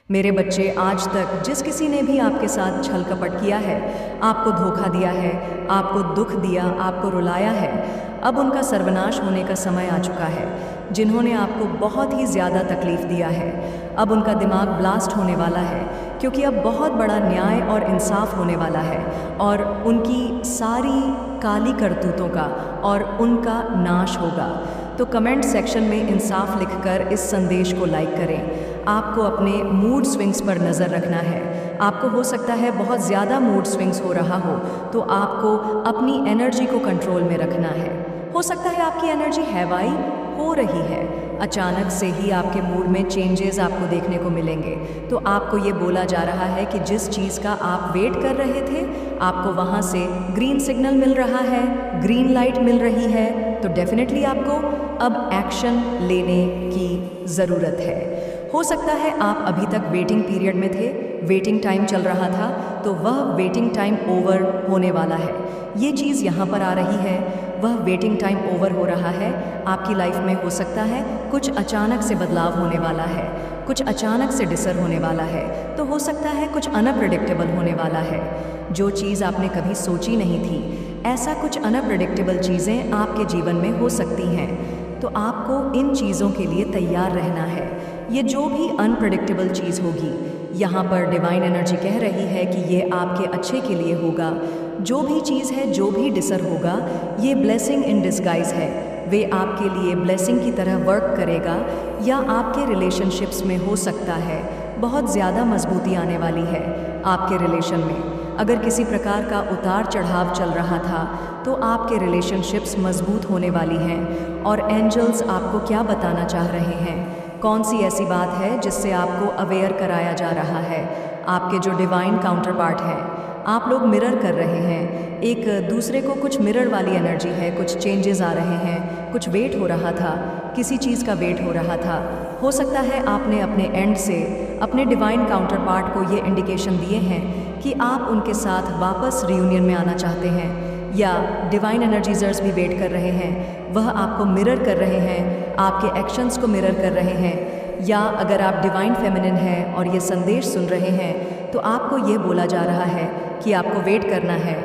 मेरे बच्चे, आज तक जिस किसी ने भी आपके साथ छल कपट किया है, आपको धोखा दिया है, आपको दुख दिया, आपको रुलाया है, अब उनका सर्वनाश होने का समय आ चुका है। जिन्होंने आपको बहुत ही ज़्यादा तकलीफ़ दिया है, अब उनका दिमाग ब्लास्ट होने वाला है, क्योंकि अब बहुत बड़ा न्याय और इंसाफ होने वाला है और उनकी सारी काली करतूतों का और उनका नाश होगा। तो कमेंट सेक्शन में इंसाफ लिखकर इस संदेश को लाइक करें। आपको अपने मूड स्विंग्स पर नज़र रखना है। आपको हो सकता है बहुत ज़्यादा मूड स्विंग्स हो रहा हो, तो आपको अपनी एनर्जी को कंट्रोल में रखना है। हो सकता है आपकी एनर्जी हैवाई हो रही है, अचानक से ही आपके मूड में चेंजेस आपको देखने को मिलेंगे। तो आपको ये बोला जा रहा है कि जिस चीज़ का आप वेट कर रहे थे, आपको वहाँ से ग्रीन सिग्नल मिल रहा है, ग्रीन लाइट मिल रही है, तो डेफिनेटली आपको अब एक्शन लेने की ज़रूरत है। हो सकता है आप अभी तक वेटिंग पीरियड में थे, वेटिंग टाइम चल रहा था, तो वह वेटिंग टाइम ओवर होने वाला है। ये चीज़ यहाँ पर आ रही है, वह वेटिंग टाइम ओवर हो रहा है। आपकी लाइफ में हो सकता है कुछ अचानक से बदलाव होने वाला है, कुछ अचानक से डिसर होने वाला है, तो हो सकता है कुछ अनप्रेडिक्टेबल होने वाला है। जो चीज़ आपने कभी सोची नहीं थी, ऐसा कुछ अनप्रेडिक्टेबल चीज़ें आपके जीवन में हो सकती हैं, तो आपको इन चीज़ों के लिए तैयार रहना है। ये जो भी अनप्रेडिक्टेबल चीज़ होगी, यहाँ पर डिवाइन एनर्जी कह रही है कि ये आपके अच्छे के लिए होगा। जो भी चीज़ है, जो भी डिसर होगा, ये ब्लेसिंग इन डिस्गाइज है। वे आपके लिए ब्लेसिंग की तरह वर्क करेगा, या आपके रिलेशनशिप्स में हो सकता है बहुत ज़्यादा मजबूती आने वाली है। आपके रिलेशन में अगर किसी प्रकार का उतार चढ़ाव चल रहा था, तो आपके रिलेशनशिप्स मजबूत होने वाली हैं। और एंजल्स आपको क्या बताना चाह रहे हैं, कौन सी ऐसी बात है जिससे आपको अवेयर कराया जा रहा है। आपके जो डिवाइन काउंटर पार्ट है, आप लोग मिरर कर रहे हैं एक दूसरे को, कुछ मिरर वाली एनर्जी है, कुछ चेंजेस आ रहे हैं, कुछ वेट हो रहा था, किसी चीज़ का वेट हो रहा था। हो सकता है आपने अपने एंड से अपने डिवाइन काउंटर पार्ट को ये इंडिकेशन दिए हैं कि आप उनके साथ वापस रियूनियन में आना चाहते हैं, या डिवाइन एनर्जीजर्स भी वेट कर रहे हैं, वह आपको मिरर कर रहे हैं, आपके एक्शंस को मिरर कर रहे हैं। या अगर आप डिवाइन फेमिनिन हैं और ये संदेश सुन रहे हैं, तो आपको ये बोला जा रहा है कि आपको वेट करना है।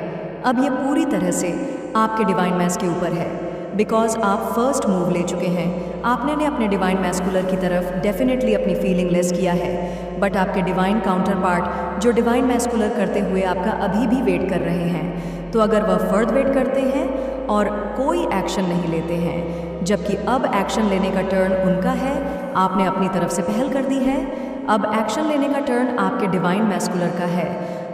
अब ये पूरी तरह से आपके डिवाइन मैस के ऊपर है, बिकॉज आप फर्स्ट मूव ले चुके हैं। आपने अपने डिवाइन मैस्कुलर की तरफ डेफिनेटली अपनी फीलिंग लेस किया है, बट आपके डिवाइन काउंटर पार्ट जो डिवाइन मैस्कुलर करते हुए आपका अभी भी वेट कर रहे हैं, तो अगर वह फर्द वेट करते हैं और कोई एक्शन नहीं लेते हैं, जबकि अब एक्शन लेने का टर्न उनका है, आपने अपनी तरफ से पहल कर दी है, अब एक्शन लेने का टर्न आपके डिवाइन मैस्कुलर का है,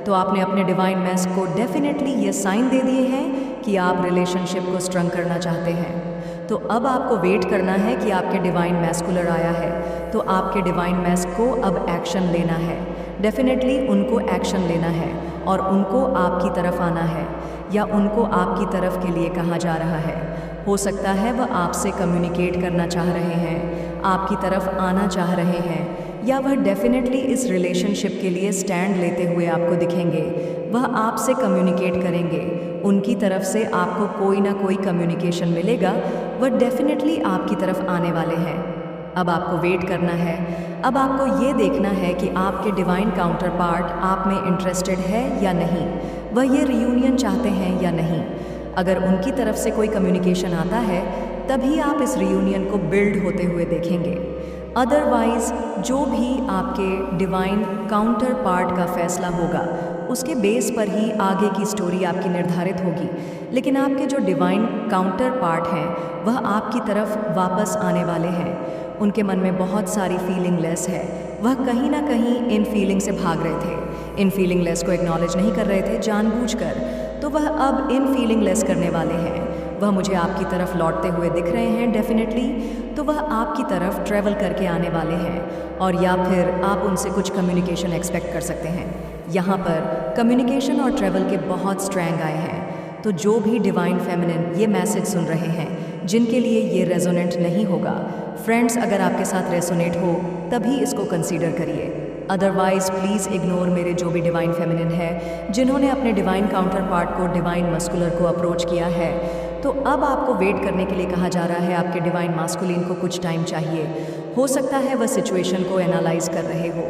तो आपने अपने डिवाइन मैस को डेफिनेटली ये साइन दे दिए हैं कि आप रिलेशनशिप को स्ट्रंग करना चाहते हैं। तो अब आपको वेट करना है कि आपके डिवाइन मैस्कुलर आया है, तो आपके डिवाइन मैस को अब एक्शन लेना है। डेफिनेटली उनको एक्शन लेना है और उनको आपकी तरफ आना है, या उनको आपकी तरफ के लिए कहा जा रहा है। हो सकता है वह आपसे कम्युनिकेट करना चाह रहे हैं, आपकी तरफ आना चाह रहे हैं, या वह डेफिनेटली इस रिलेशनशिप के लिए स्टैंड लेते हुए आपको दिखेंगे। वह आपसे कम्युनिकेट करेंगे, उनकी तरफ से आपको कोई ना कोई कम्युनिकेशन मिलेगा, वह डेफिनेटली आपकी तरफ आने वाले हैं। अब आपको वेट करना है। अब आपको ये देखना है कि आपके डिवाइन काउंटर पार्ट आप में इंटरेस्टेड है या नहीं, वह ये रियूनियन चाहते हैं या नहीं। अगर उनकी तरफ से कोई कम्युनिकेशन आता है, तभी आप इस रियूनियन को बिल्ड होते हुए देखेंगे। अदरवाइज़ जो भी आपके डिवाइन काउंटर पार्ट का फैसला होगा, उसके बेस पर ही आगे की स्टोरी आपकी निर्धारित होगी। लेकिन आपके जो डिवाइन काउंटर पार्ट हैं, वह आपकी तरफ वापस आने वाले हैं। उनके मन में बहुत सारी फीलिंग लेस है, वह कहीं ना कहीं इन फीलिंग से भाग रहे थे, इन फीलिंग लेस को एक्नॉलेज नहीं कर रहे थे जानबूझकर, तो वह अब इन फीलिंग लेस करने वाले हैं। वह मुझे आपकी तरफ लौटते हुए दिख रहे हैं डेफिनेटली, तो वह आपकी तरफ ट्रैवल करके आने वाले हैं, और या फिर आप उनसे कुछ कम्युनिकेशन एक्सपेक्ट कर सकते हैं। यहाँ पर कम्युनिकेशन और ट्रैवल के बहुत स्ट्रैंग आए हैं, तो जो भी डिवाइन फेमिनिन ये मैसेज सुन रहे हैं, जिनके लिए ये रेजोनेंट नहीं होगा, फ्रेंड्स अगर आपके साथ रेजोनेट हो तभी इसको कंसीडर करिए, अदरवाइज प्लीज़ इग्नोर मेरे जो भी डिवाइन फेमिनिन है, जिन्होंने अपने डिवाइन काउंटर पार्ट को, डिवाइन मस्कुलर को अप्रोच किया है। तो अब आपको वेट करने के लिए कहा जा रहा है, आपके डिवाइन मास्कुलिन को कुछ टाइम चाहिए। हो सकता है वह सिचुएशन को एनालाइज कर रहे हो,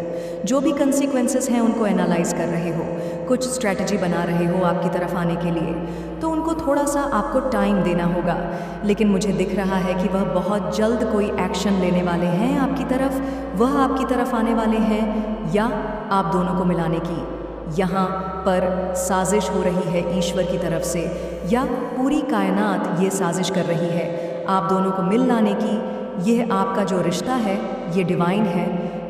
जो भी कंसिक्वेंसेस हैं उनको एनालाइज कर रहे हो, कुछ स्ट्रैटेजी बना रहे हो आपकी तरफ आने के लिए। तो उनको थोड़ा सा आपको टाइम देना होगा, लेकिन मुझे दिख रहा है कि वह बहुत जल्द कोई एक्शन लेने वाले हैं आपकी तरफ, वह आपकी तरफ आने वाले हैं, या आप दोनों को मिलाने की यहाँ पर साजिश हो रही है ईश्वर की तरफ से, या पूरी कायनात ये साजिश कर रही है आप दोनों को मिल लाने की। यह आपका जो रिश्ता है ये डिवाइन है,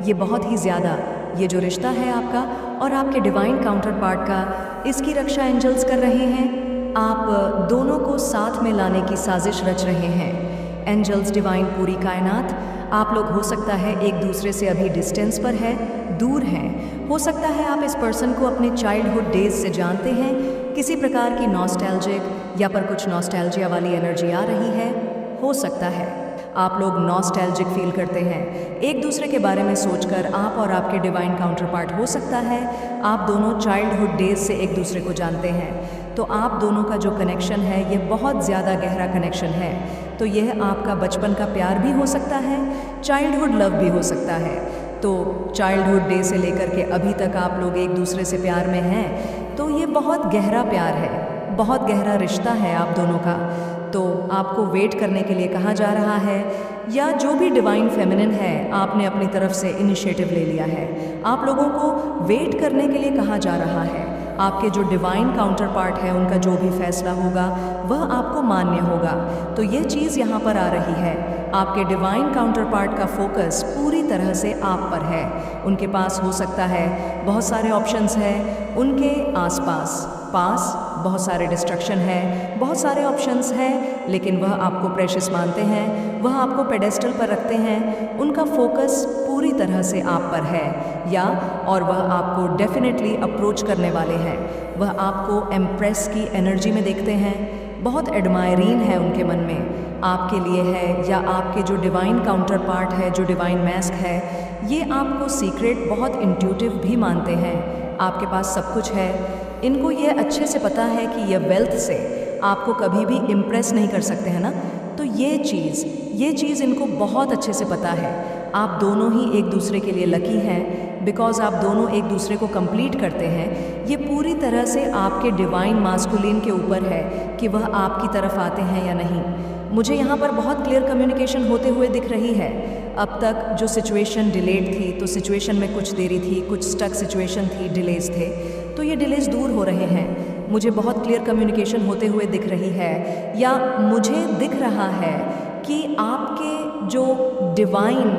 ये बहुत ही ज़्यादा, ये जो रिश्ता है आपका और आपके डिवाइन काउंटर पार्ट का, इसकी रक्षा एंजल्स कर रहे हैं। आप दोनों को साथ में लाने की साजिश रच रहे हैं। एंजल्स, डिवाइन, पूरी कायनात, आप लोग हो सकता है एक दूसरे से अभी डिस्टेंस पर है, दूर हैं। हो सकता है आप इस पर्सन को अपने चाइल्डहुड डेज से जानते हैं, किसी प्रकार की नॉस्टैल्जिक या पर कुछ नॉस्टैल्जिया वाली एनर्जी आ रही है। हो सकता है आप लोग नॉस्टैल्जिक फील करते हैं एक दूसरे के बारे में सोचकर। आप और आपके डिवाइन काउंटर पार्ट, हो सकता है आप दोनों चाइल्डहुड डेज से एक दूसरे को जानते हैं, तो आप दोनों का जो कनेक्शन है ये बहुत ज़्यादा गहरा कनेक्शन है। तो यह आपका बचपन का प्यार भी हो सकता है, चाइल्डहुड लव भी हो सकता है। तो चाइल्डहुड डे से लेकर के अभी तक आप लोग एक दूसरे से प्यार में हैं, तो ये बहुत गहरा प्यार है, बहुत गहरा रिश्ता है आप दोनों का। तो आपको वेट करने के लिए कहा जा रहा है, या जो भी डिवाइन फेमिनिन है आपने अपनी तरफ से इनिशिएटिव ले लिया है, आप लोगों को वेट करने के लिए कहा जा रहा है। आपके जो डिवाइन काउंटर पार्ट है उनका जो भी फैसला होगा वह आपको मान्य होगा। तो ये चीज़ यहाँ पर आ रही है, आपके डिवाइन काउंटर पार्ट का फोकस पूरी तरह से आप पर है। उनके पास हो सकता है बहुत सारे ऑप्शंस हैं, उनके आसपास बहुत सारे डिस्ट्रक्शन है, बहुत सारे ऑप्शंस हैं, लेकिन वह आपको प्रेशियस मानते हैं, वह आपको पेडेस्टल पर रखते हैं। उनका फोकस पूरी तरह से आप पर है, या और वह आपको डेफिनेटली अप्रोच करने वाले हैं। वह आपको एम्प्रेस की एनर्जी में देखते हैं, बहुत एडमायरीन है उनके मन में आपके लिए है, या आपके जो डिवाइन काउंटर पार्ट है, जो डिवाइन मैस्क है, ये आपको सीक्रेट बहुत इंट्यूटिव भी मानते हैं। आपके पास सब कुछ है, इनको ये अच्छे से पता है कि ये वेल्थ से आपको कभी भी इम्प्रेस नहीं कर सकते हैं ना। तो ये चीज़ इनको बहुत अच्छे से पता है। आप दोनों ही एक दूसरे के लिए लकी हैं, बिकॉज आप दोनों एक दूसरे को कंप्लीट करते हैं। ये पूरी तरह से आपके डिवाइन मास्कुलिन के ऊपर है कि वह आपकी तरफ आते हैं या नहीं। मुझे यहाँ पर बहुत क्लियर कम्युनिकेशन होते हुए दिख रही है। अब तक जो सिचुएशन डिलेड थी, तो सिचुएशन में कुछ देरी थी, कुछ स्टक सिचुएशन थी, डिलेज थे, तो ये डिलेज दूर हो रहे हैं। मुझे बहुत क्लियर कम्युनिकेशन होते हुए दिख रही है, या मुझे दिख रहा है कि आपके जो डिवाइन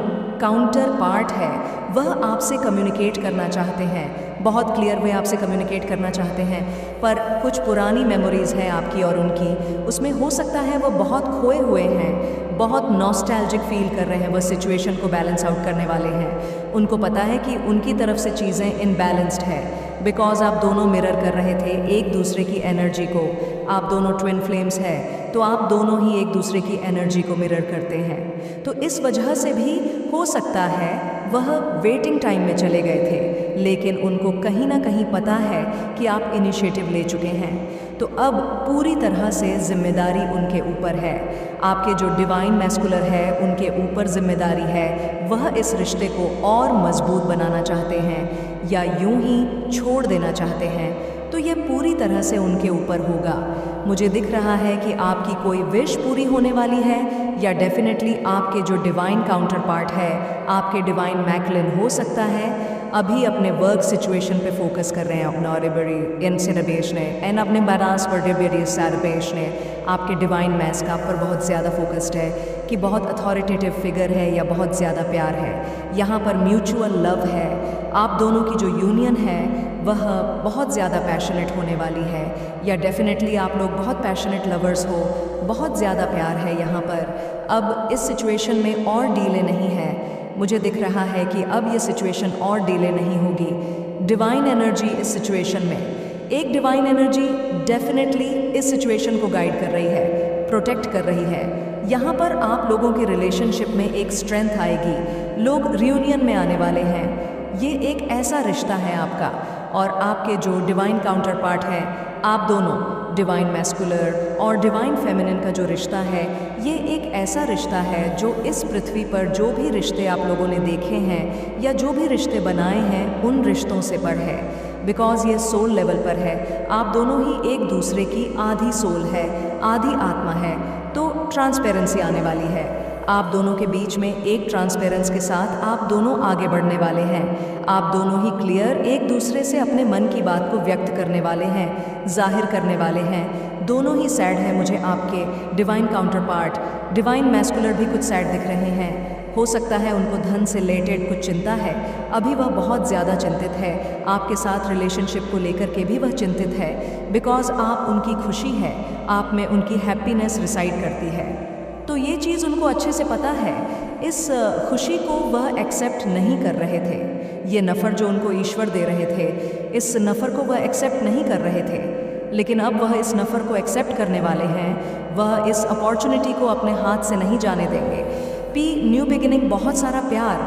काउंटर पार्ट है वह आपसे कम्युनिकेट करना चाहते हैं, बहुत क्लियर वे आपसे कम्युनिकेट करना चाहते हैं। पर कुछ पुरानी मेमोरीज़ हैं आपकी और उनकी, उसमें हो सकता है वह बहुत खोए हुए हैं, बहुत नॉस्टैल्जिक फील कर रहे हैं, वह सिचुएशन को बैलेंस आउट करने वाले हैं। उनको पता है कि उनकी तरफ से चीज़ें इनबैलेंस्ड है, बिकॉज आप दोनों मिरर कर रहे थे एक दूसरे की एनर्जी को। आप दोनों ट्विन फ्लेम्स है, तो आप दोनों ही एक दूसरे की एनर्जी को मिरर करते हैं। तो इस वजह से भी हो सकता है वह वेटिंग टाइम में चले गए थे, लेकिन उनको कहीं ना कहीं पता है कि आप इनिशिएटिव ले चुके हैं। तो अब पूरी तरह से जिम्मेदारी उनके ऊपर है। आपके जो डिवाइन मैस्कुलर है उनके ऊपर जिम्मेदारी है, वह इस रिश्ते को और मजबूत बनाना चाहते हैं या यूं ही छोड़ देना चाहते हैं। तो यह पूरी तरह से उनके ऊपर होगा। मुझे दिख रहा है कि आपकी कोई विश पूरी होने वाली है, या डेफिनेटली आपके जो डिवाइन काउंटर पार्ट है, आपके डिवाइन मैकलिन हो सकता है अभी अपने वर्क सिचुएशन पे फोकस कर रहे हैं अपना रिबेरी इंसिनबेश ने एंड अपने बनास पर रिबेरी सैरबेश ने। आपके डिवाइन मैस्क आप पर बहुत ज़्यादा फोकस्ड है कि बहुत अथॉरिटेटिव फिगर है या बहुत ज़्यादा प्यार है। यहाँ पर म्यूचुअल लव है, आप दोनों की जो यूनियन है वह बहुत ज़्यादा पैशनेट होने वाली है, या डेफिनेटली आप लोग बहुत पैशनेट लवर्स हो, बहुत ज़्यादा प्यार है यहाँ पर। अब इस सिचुएशन में और डीले नहीं है। मुझे दिख रहा है कि अब ये सिचुएशन और डीले नहीं होगी। डिवाइन एनर्जी इस सिचुएशन में, एक डिवाइन एनर्जी डेफिनेटली इस सिचुएशन को गाइड कर रही है, प्रोटेक्ट कर रही है। यहाँ पर आप लोगों के रिलेशनशिप में एक स्ट्रेंथ आएगी, लोग रियूनियन में आने वाले हैं। ये एक ऐसा रिश्ता है आपका और आपके जो डिवाइन काउंटर पार्ट है, आप दोनों डिवाइन मैस्कुलर और डिवाइन फेमिनिन का जो रिश्ता है, ये एक ऐसा रिश्ता है जो इस पृथ्वी पर जो भी रिश्ते आप लोगों ने देखे हैं या जो भी रिश्ते बनाए हैं उन रिश्तों से पर है, बिकॉज़ ये सोल लेवल पर है। आप दोनों ही एक दूसरे की आधी सोल है, आधी आत्मा है, तो ट्रांसपेरेंसी आने वाली है। आप दोनों के बीच में एक ट्रांसपेरेंस के साथ आप दोनों आगे बढ़ने वाले हैं। आप दोनों ही क्लियर एक दूसरे से अपने मन की बात को व्यक्त करने वाले हैं, जाहिर करने वाले हैं। दोनों ही सैड हैं मुझे आपके divine counter part, divine muscular भी कुछ सैड दिख रहे हैं। हो सकता है उनको धन से रिलेटेड कुछ चिंता है, अभी वह बहुत ज़्यादा चिंतित है। आपके साथ रिलेशनशिप को लेकर के भी वह चिंतित है, बिकॉज़ आप उनकी खुशी है, आप में उनकी हैप्पीनेस रिसाइड करती है। तो ये चीज़ उनको अच्छे से पता है। इस खुशी को वह एक्सेप्ट नहीं कर रहे थे। ये नफ़र जो उनको ईश्वर दे रहे थे, इस नफ़र को वह एक्सेप्ट नहीं कर रहे थे, लेकिन अब वह इस नफ़र को एक्सेप्ट करने वाले हैं। वह इस अपॉर्चुनिटी को अपने हाथ से नहीं जाने देंगे। न्यू बिगिनिंग, बहुत सारा प्यार,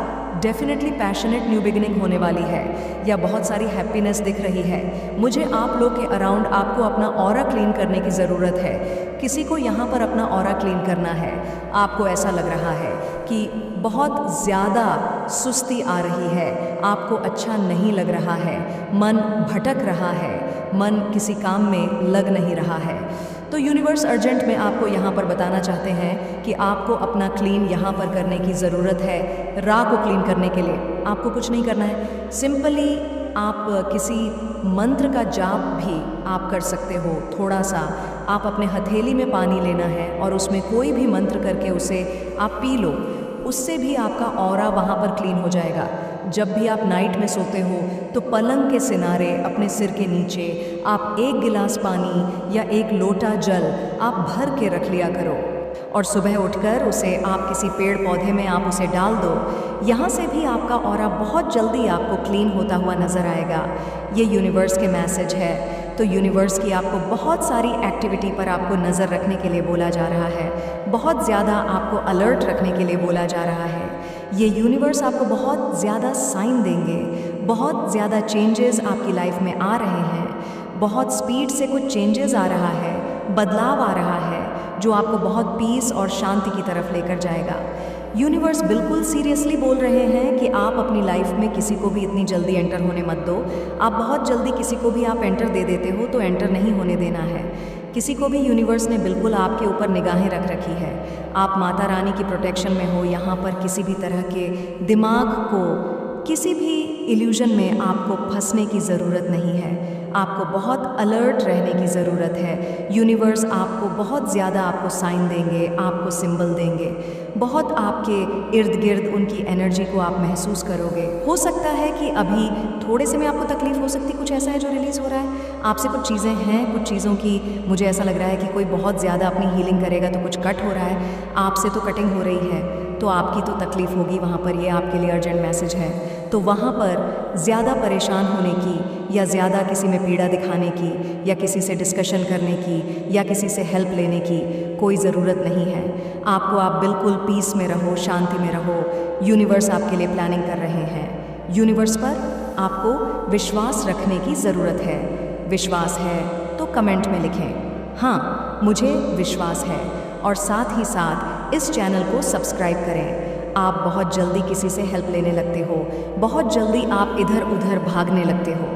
डेफिनेटली पैशनेट न्यू बिगिनिंग होने वाली है, या बहुत सारी हैप्पीनेस दिख रही है। मुझे आप लोग के अराउंड आपको अपना ऑरा क्लीन करने की ज़रूरत है। किसी को यहाँ पर अपना ऑरा क्लीन करना है। आपको ऐसा लग रहा है कि बहुत ज़्यादा सुस्ती आ रही है, आपको अच्छा नहीं लग रहा है, मन भटक रहा है, मन किसी काम में लग नहीं रहा है। तो यूनिवर्स अर्जेंट में आपको यहाँ पर बताना चाहते हैं कि आपको अपना क्लीन यहाँ पर करने की ज़रूरत है। रा को क्लीन करने के लिए आपको कुछ नहीं करना है, सिंपली आप किसी मंत्र का जाप भी आप कर सकते हो। थोड़ा सा आप अपने हथेली में पानी लेना है और उसमें कोई भी मंत्र करके उसे आप पी लो, उससे भी आपका ऑरा वहाँ पर क्लीन हो जाएगा। जब भी आप नाइट में सोते हो तो पलंग के सिनारे अपने सिर के नीचे आप एक गिलास पानी या एक लोटा जल आप भर के रख लिया करो, और सुबह उठकर उसे आप किसी पेड़ पौधे में आप उसे डाल दो। यहाँ से भी आपका ऑरा बहुत जल्दी आपको क्लीन होता हुआ नज़र आएगा। ये यूनिवर्स के मैसेज है। तो यूनिवर्स की आपको बहुत सारी एक्टिविटी पर आपको नज़र रखने के लिए बोला जा रहा है, बहुत ज़्यादा आपको अलर्ट रखने के लिए बोला जा रहा है। ये यूनिवर्स आपको बहुत ज़्यादा साइन देंगे, बहुत ज़्यादा चेंजेस आपकी लाइफ में आ रहे हैं, बहुत स्पीड से कुछ चेंजेस आ रहा है, बदलाव आ रहा है जो आपको बहुत पीस और शांति की तरफ लेकर जाएगा। यूनिवर्स बिल्कुल सीरियसली बोल रहे हैं कि आप अपनी लाइफ में किसी को भी इतनी जल्दी एंटर होने मत दो। आप बहुत जल्दी किसी को भी आप एंटर दे देते हो, तो एंटर नहीं होने देना है। किसी को भी यूनिवर्स ने बिल्कुल आपके ऊपर निगाहें रख रखी है। आप माता रानी की प्रोटेक्शन में हो। यहाँ पर किसी भी तरह के दिमाग को, किसी भी इल्यूजन में आपको फंसने की ज़रूरत नहीं है। आपको बहुत अलर्ट रहने की ज़रूरत है। यूनिवर्स आपको बहुत ज़्यादा आपको साइन देंगे, आपको सिंबल देंगे, बहुत आपके इर्द गिर्द उनकी एनर्जी को आप महसूस करोगे। हो सकता है कि अभी थोड़े से में आपको तकलीफ़ हो सकती, कुछ ऐसा है जो रिलीज़ हो रहा है आपसे, कुछ चीज़ें हैं, कुछ चीज़ों की मुझे ऐसा लग रहा है कि कोई बहुत ज़्यादा अपनी हीलिंग करेगा तो कुछ कट हो रहा है, आपसे तो कटिंग हो रही है, तो आपकी तो तकलीफ़ होगी वहाँ पर। ये आपके लिए अर्जेंट मैसेज है। तो वहाँ पर ज़्यादा परेशान होने की या ज़्यादा किसी में पीड़ा दिखाने की या किसी से डिस्कशन करने की या किसी से हेल्प लेने की कोई ज़रूरत नहीं है। आपको, आप बिल्कुल पीस में रहो, शांति में रहो। यूनिवर्स आपके लिए प्लानिंग कर रहे हैं। यूनिवर्स पर आपको विश्वास रखने की ज़रूरत है। विश्वास है तो कमेंट में लिखें, हाँ मुझे विश्वास है, और साथ ही साथ इस चैनल को सब्सक्राइब करें। आप बहुत जल्दी किसी से हेल्प लेने लगते हो, बहुत जल्दी आप इधर उधर भागने लगते हो,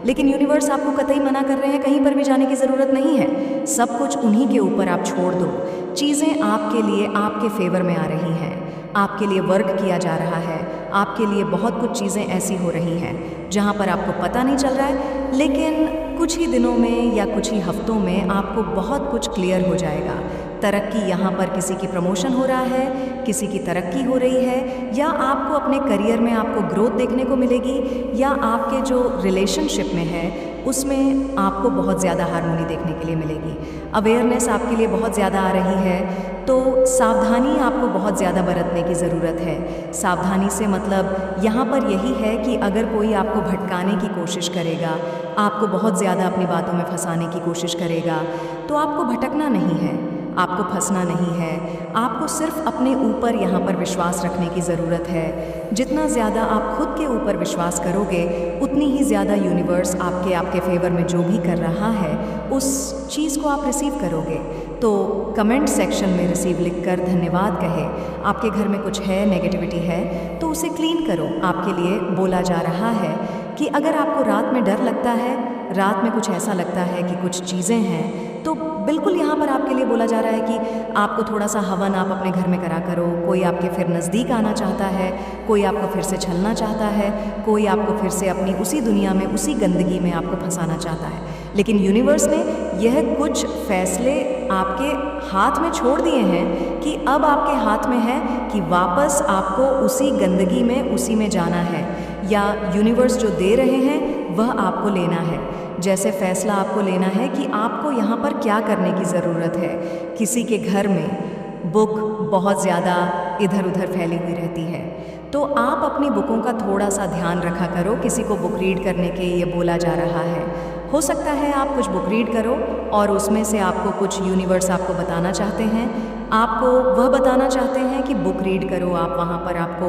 लेकिन यूनिवर्स आपको कतई मना कर रहे हैं, कहीं पर भी जाने की ज़रूरत नहीं है। सब कुछ उन्हीं के ऊपर आप छोड़ दो। चीज़ें आपके लिए, आपके फेवर में आ रही हैं, आपके लिए वर्क किया जा रहा है, आपके लिए बहुत कुछ चीज़ें ऐसी हो रही हैं जहाँ पर आपको पता नहीं चल रहा है, लेकिन कुछ ही दिनों में या कुछ ही हफ्तों में आपको बहुत कुछ क्लियर हो जाएगा। तरक्की, यहाँ पर किसी की प्रमोशन हो रहा है, किसी की तरक्की हो रही है, या आपको अपने करियर में आपको ग्रोथ देखने को मिलेगी, या आपके जो रिलेशनशिप में है उसमें आपको बहुत ज़्यादा हार्मोनी देखने के लिए मिलेगी। अवेयरनेस आपके लिए बहुत ज़्यादा आ रही है, तो सावधानी आपको बहुत ज़्यादा बरतने की ज़रूरत है। सावधानी से मतलब यहाँ पर यही है कि अगर कोई आपको भटकाने की कोशिश करेगा, आपको बहुत ज़्यादा अपनी बातों में फंसाने की कोशिश करेगा, तो आपको भटकना नहीं है। आपको फंसना नहीं है। आपको सिर्फ अपने ऊपर यहाँ पर विश्वास रखने की ज़रूरत है। जितना ज़्यादा आप खुद के ऊपर विश्वास करोगे, उतनी ही ज़्यादा यूनिवर्स आपके फेवर में जो भी कर रहा है उस चीज़ को आप रिसीव करोगे। तो कमेंट सेक्शन में रिसीव लिखकर धन्यवाद कहे। आपके घर में कुछ है, नेगेटिविटी है, तो उसे क्लीन करो। आपके लिए बोला जा रहा है कि अगर आपको रात में डर लगता है, रात में कुछ ऐसा लगता है कि कुछ चीज़ें हैं, तो बिल्कुल यहाँ पर आपके लिए बोला जा रहा है कि आपको थोड़ा सा हवन आप अपने घर में करा करो। कोई आपके फिर नज़दीक आना चाहता है, कोई आपको फिर से छलना चाहता है, कोई आपको फिर से अपनी उसी दुनिया में, उसी गंदगी में आपको फंसाना चाहता है। लेकिन यूनिवर्स ने यह कुछ फैसले आपके हाथ में छोड़ दिए हैं कि अब आपके हाथ में है कि वापस आपको उसी गंदगी में, उसी में जाना है, या यूनिवर्स जो दे रहे हैं वह आपको लेना है। जैसे फैसला आपको लेना है कि आपको यहाँ पर क्या करने की ज़रूरत है। किसी के घर में बुक बहुत ज़्यादा इधर उधर फैली हुई रहती है, तो आप अपनी बुकों का थोड़ा सा ध्यान रखा करो। किसी को बुक रीड करने के ये बोला जा रहा है। हो सकता है आप कुछ बुक रीड करो और उसमें से आपको कुछ यूनिवर्स आपको बताना चाहते हैं। आपको वह बताना चाहते हैं कि बुक रीड करो आप, वहाँ पर आपको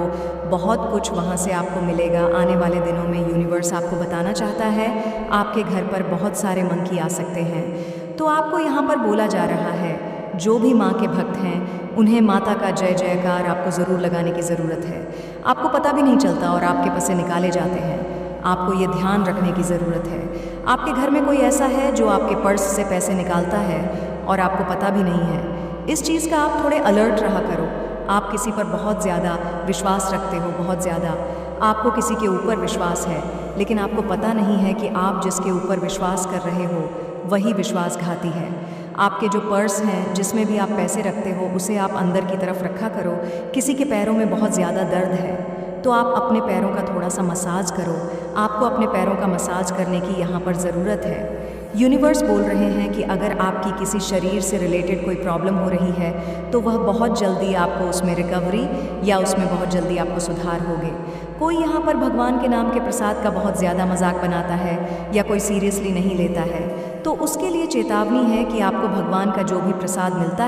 बहुत कुछ वहाँ से आपको मिलेगा। आने वाले दिनों में यूनिवर्स आपको बताना चाहता है आपके घर पर बहुत सारे मंकी आ सकते हैं। तो आपको यहाँ पर बोला जा रहा है, जो भी माँ के भक्त हैं उन्हें माता का जय जयकार आपको ज़रूर लगाने की ज़रूरत है। आपको पता भी नहीं चलता और आपके पैसे निकाले जाते हैं। आपको ये ध्यान रखने की ज़रूरत है। आपके घर में कोई ऐसा है जो आपके पर्स से पैसे निकालता है और आपको पता भी नहीं है। इस चीज़ का आप थोड़े अलर्ट रहा करो। आप किसी पर बहुत ज़्यादा विश्वास रखते हो, बहुत ज़्यादा आपको किसी के ऊपर विश्वास है, लेकिन आपको पता नहीं है कि आप जिसके ऊपर विश्वास कर रहे हो वही विश्वासघाती है। आपके जो पर्स हैं, जिसमें भी आप पैसे रखते हो, उसे आप अंदर की तरफ रखा करो। किसी के पैरों में बहुत ज़्यादा दर्द है तो आप अपने पैरों का थोड़ा सा मसाज करो। आपको अपने पैरों का मसाज करने की यहाँ पर ज़रूरत है। यूनिवर्स बोल रहे हैं कि अगर आपकी किसी शरीर से रिलेटेड कोई प्रॉब्लम हो रही है तो वह बहुत जल्दी आपको उसमें रिकवरी या उसमें बहुत जल्दी आपको सुधार होगे। कोई यहाँ पर भगवान के नाम के प्रसाद का बहुत ज़्यादा मजाक बनाता है या कोई सीरियसली नहीं लेता है, तो उसके लिए चेतावनी है कि आपको भगवान का जो भी प्रसाद मिलता है